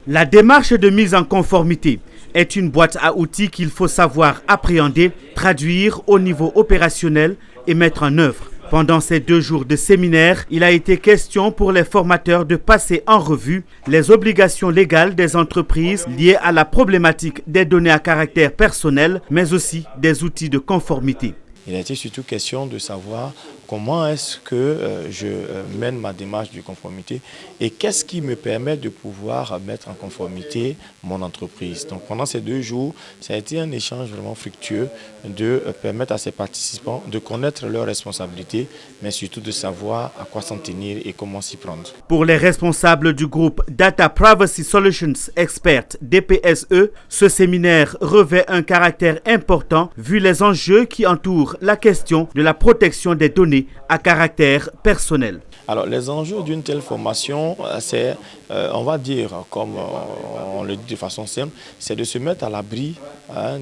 La démarche de mise en conformité est une boîte à outils qu'il faut savoir appréhender, traduire au niveau opérationnel et mettre en œuvre. Pendant ces 2 jours de séminaire, il a été question pour les formateurs de passer en revue les obligations légales des entreprises liées à la problématique des données à caractère personnel, mais aussi des outils de conformité. Il a été surtout question de savoir comment est-ce que je mène ma démarche de conformité et qu'est-ce qui me permet de pouvoir mettre en conformité mon entreprise. Donc pendant ces 2 jours, ça a été un échange vraiment fructueux de permettre à ces participants de connaître leurs responsabilités, mais surtout de savoir à quoi s'en tenir et comment s'y prendre. Pour les responsables du groupe Data Privacy Solutions Experts DPSE, ce séminaire revêt un caractère important vu les enjeux qui entourent la question de la protection des données à caractère personnel. Alors les enjeux d'une telle formation, c'est, on va dire, comme on le dit de façon simple, c'est de se mettre à l'abri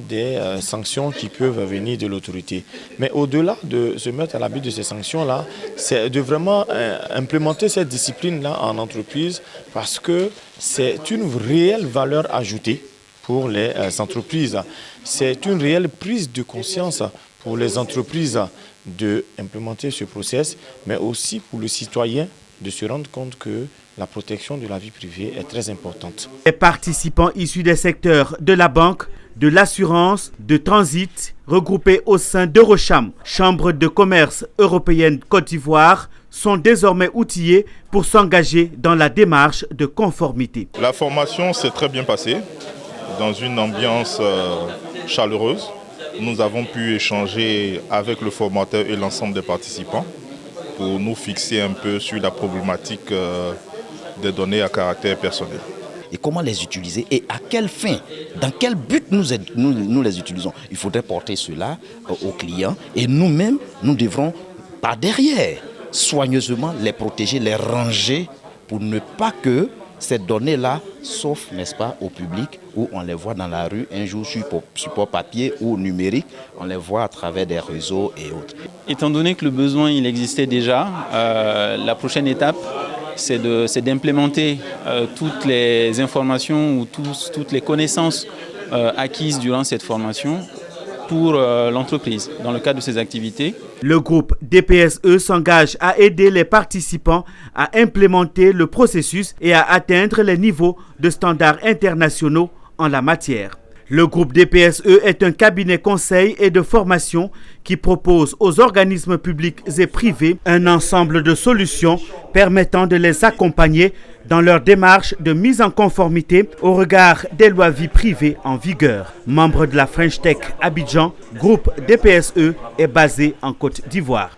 des sanctions qui peuvent venir de l'autorité. Mais au-delà de se mettre à l'abri de ces sanctions-là, c'est de vraiment implémenter cette discipline-là en entreprise parce que c'est une réelle valeur ajoutée pour les entreprises. C'est une réelle prise de conscience pour les entreprises d'implémenter ce process, mais aussi pour le citoyen de se rendre compte que la protection de la vie privée est très importante. Les participants issus des secteurs de la banque, de l'assurance, de transit, regroupés au sein d'Eurocham, Chambre de commerce européenne Côte d'Ivoire, sont désormais outillés pour s'engager dans la démarche de conformité. La formation s'est très bien passée, dans une ambiance chaleureuse. Nous avons pu échanger avec le formateur et l'ensemble des participants pour nous fixer un peu sur la problématique des données à caractère personnel. Et comment les utiliser et à quelle fin, dans quel but nous les utilisons. Il faudrait porter cela aux clients et nous-mêmes, nous devrons par derrière soigneusement les protéger, les ranger pour ne pas que ces données-là, sauf, n'est-ce pas, au public, où on les voit dans la rue un jour sur support papier ou numérique, on les voit à travers des réseaux et autres. Étant donné que le besoin il existait déjà, la prochaine étape, c'est d'implémenter toutes les informations ou toutes les connaissances acquises durant cette formation pour l'entreprise, dans le cadre de ses activités. Le groupe DPSE s'engage à aider les participants à implémenter le processus et à atteindre les niveaux de standards internationaux en la matière. Le groupe DPSE est un cabinet conseil et de formation qui propose aux organismes publics et privés un ensemble de solutions permettant de les accompagner dans leur démarche de mise en conformité au regard des lois vie privée en vigueur. Membre de la French Tech Abidjan, groupe DPSE est basé en Côte d'Ivoire.